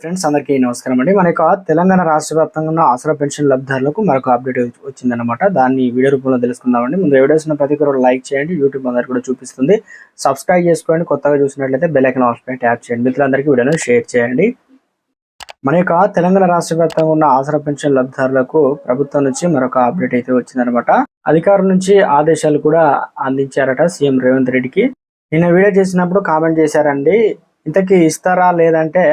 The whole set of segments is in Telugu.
ఫ్రెండ్స్ అందరికీ నమస్కారం అండి. మన యొక్క తెలంగాణ రాష్ట్ర వ్యాప్తంగా ఉన్న ఆసరా పెన్షన్ లబ్ధిదారులకు మరొక అప్డేట్ వచ్చిందనమాట. దాన్ని వీడియో రూపంలో తెలుసుకుందామండి. ముందు వీడియోస్ ప్రతి ఒక్కరు లైక్ చేయండి, యూట్యూబ్ అందరికి కూడా చూపిస్తుంది. సబ్స్క్రైబ్ చేసుకోండి, కొత్తగా చూసినట్లయితే బెల్ ఐకాన్ ఆల్ పై ట్యాప్ చేయండి. మిత్రులందరికీ వీడియోని షేర్ చేయండి. మన యొక్క తెలంగాణ రాష్ట్ర వ్యాప్తంగా ఉన్న ఆసరా పెన్షన్ లబ్ధిదారులకు ప్రభుత్వం నుంచి మరొక అప్డేట్ అయితే వచ్చిందనమాట. అధికారుల నుంచి ఆదేశాలు కూడా అందించారట సీఎం రేవంత్ రెడ్డికి. నిన్న వీడియో చేసినప్పుడు కామెంట్ చేశారండి, ఇంతకీ ఇస్తారా లేదంటే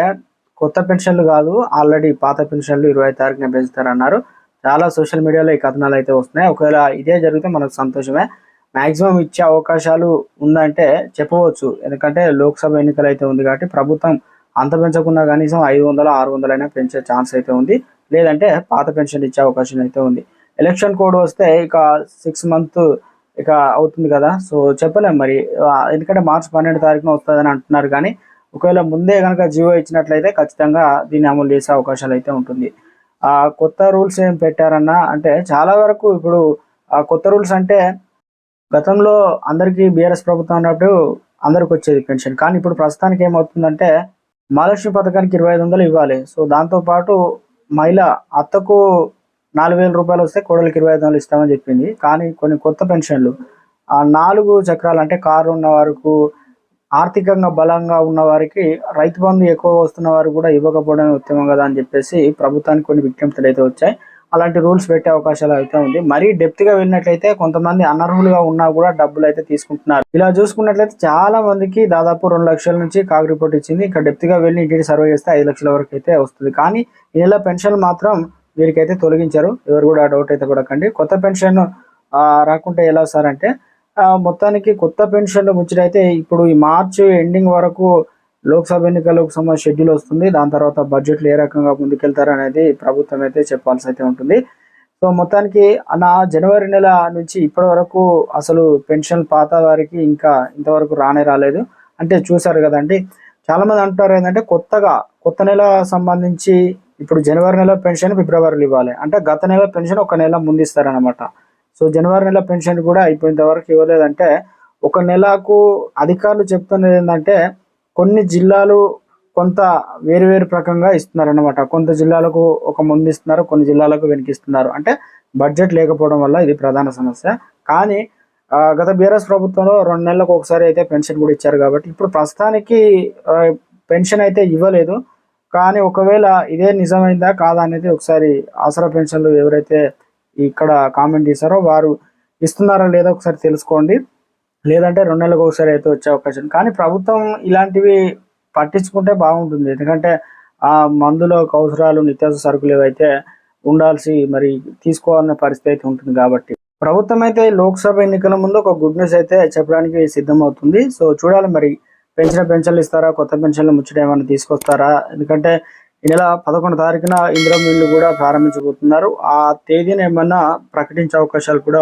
కొత్త పెన్షన్లు కాదు, ఆల్రెడీ పాత పెన్షన్లు 20 తారీఖున పెంచుతారన్నారు. చాలా సోషల్ మీడియాలో ఈ కథనాలు అయితే వస్తున్నాయి. ఒకవేళ ఇదే జరిగితే మనకు సంతోషమే. మాక్సిమం ఇచ్చే అవకాశాలు ఉందంటే చెప్పవచ్చు. ఎందుకంటే లోక్సభ ఎన్నికలు అయితే ఉంది కాబట్టి ప్రభుత్వం అంత పెంచకుండా కనీసం 500-600 అయినా పెంచే ఛాన్స్ అయితే ఉంది. లేదంటే పాత పెన్షన్ ఇచ్చే అవకాశం అయితే ఉంది. ఎలక్షన్ కోడ్ వస్తే ఇక 6 మంత్ ఇక అవుతుంది కదా, సో చెప్పలేం మరి. ఎందుకంటే మార్చి 12 తారీఖున వస్తుందని అంటున్నారు. కానీ ఒకవేళ ముందే కనుక జియో ఇచ్చినట్లయితే ఖచ్చితంగా దీన్ని అమలు చేసే అవకాశాలు అయితే ఉంటుంది. కొత్త రూల్స్ ఏం పెట్టారన్నా అంటే చాలా వరకు ఇప్పుడు కొత్త రూల్స్ అంటే గతంలో అందరికీ బీఆర్ఎస్ ప్రభుత్వం ఉన్నప్పుడు అందరికి వచ్చేది పెన్షన్. కానీ ఇప్పుడు ప్రస్తుతానికి ఏమవుతుందంటే మహాలక్ష్మి పథకానికి 2500 ఇవ్వాలి. సో దాంతోపాటు మహిళ అత్తకు 4000 రూపాయలు వస్తే కోడలికి 2500 ఇస్తామని చెప్పింది. కానీ కొన్ని కొత్త పెన్షన్లు 4 చక్రాలు అంటే కారు ఉన్న వరకు, ఆర్థికంగా బలంగా ఉన్న వారికి, రైతు బంధు ఎక్కువ వస్తున్న వారు కూడా ఇవ్వకపోవడమే ఉత్తమం కదా అని చెప్పేసి ప్రభుత్వానికి కొన్ని విజ్ఞప్తులు అయితే వచ్చాయి. అలాంటి రూల్స్ పెట్టే అవకాశాలు అయితే ఉంది. మరీ డెప్త్గా వెళ్ళినట్లయితే కొంతమంది అనర్హులుగా ఉన్నా కూడా డబ్బులు అయితే తీసుకుంటున్నారు. ఇలా చూసుకున్నట్లయితే చాలా మందికి దాదాపు 2 లక్షల నుంచి కాగ్ రిపోర్ట్ ఇచ్చింది. ఇక్కడ డెప్త్గా వెళ్ళి ఇంటికి సర్వే చేస్తే 5 లక్షల వరకు అయితే వస్తుంది. కానీ ఈ నెల పెన్షన్ మాత్రం వీరికైతే తొలగించారు. ఎవరు కూడా డౌట్ అయితే పడకండి. కొత్త పెన్షన్ రాకుంటే ఎలా సార్ అంటే మొత్తానికి కొత్త పెన్షన్లు ముచ్చటైతే ఇప్పుడు ఈ మార్చి ఎండింగ్ వరకు లోక్సభ ఎన్నికలకు సంబంధించిన షెడ్యూల్ వస్తుంది. దాని తర్వాత బడ్జెట్లు ఏ రకంగా ముందుకెళ్తారు అనేది ప్రభుత్వం అయితే చెప్పాల్సి అయితే ఉంటుంది. సో మొత్తానికి జనవరి నెల నుంచి ఇప్పటి వరకు అసలు పెన్షన్ పాత వారికి ఇంకా ఇంతవరకు రాలేదు. అంటే చూసారు కదండి, చాలా మంది అంటారు ఏంటంటే కొత్త నెల సంబంధించి ఇప్పుడు జనవరి నెల పెన్షన్ ఫిబ్రవరిలో ఇవ్వాలి అంటే గత నెల పెన్షన్ ఒక నెల ముందు ఇస్తారనమాట. సో జనవరి నెల పెన్షన్ కూడా అయిపోయినంత వరకు ఇవ్వలేదంటే ఒక నెలకు అధికారులు చెప్తున్నది ఏంటంటే కొన్ని జిల్లాలు కొంత వేరు ప్రకంగా ఇస్తున్నారనమాట. కొంత జిల్లాలకు ఒక ముందు ఇస్తున్నారు, కొన్ని జిల్లాలకు వెనకిస్తున్నారు. అంటే బడ్జెట్ లేకపోవడం వల్ల ఇది ప్రధాన సమస్య. కానీ గత బీఆర్ఎస్ ప్రభుత్వంలో 2 నెలలకు ఒకసారి అయితే పెన్షన్ కూడా ఇచ్చారు. కాబట్టి ఇప్పుడు ప్రస్తుతానికి పెన్షన్ అయితే ఇవ్వలేదు. కానీ ఒకవేళ ఇదే నిజమైందా కాదా అనేది ఒకసారి ఆసరా పెన్షన్లు ఎవరైతే ఇక్కడ కామెంట్ చేశారో వారు ఇస్తున్నారా లేదా ఒకసారి తెలుసుకోండి. లేదంటే 2 నెలలకు ఒకసారి అయితే వచ్చే అవకాశం. కానీ ప్రభుత్వం ఇలాంటివి పట్టించుకుంటే బాగుంటుంది. ఎందుకంటే మందుల అవసరాలు, నిత్యావసర సరుకులు ఏవైతే ఉండాల్సి మరి తీసుకోవాలనే పరిస్థితి అయితే ఉంటుంది. కాబట్టి ప్రభుత్వం అయితే లోక్సభ ఎన్నికల ముందు ఒక గుడ్ న్యూస్ అయితే చెప్పడానికి సిద్ధమవుతుంది. సో చూడాలి మరి పెన్షన్లు ఇస్తారా, కొత్త పెన్షన్లు ముచ్చట ఏమైనా తీసుకొస్తారా. ఎందుకంటే ఈ నెల 11 తారీఖున ఇందిరమ్మ ఇల్లు కూడా ప్రారంభించబోతున్నారు. ఆ తేదీని ఏమన్నా ప్రకటించే అవకాశాలు కూడా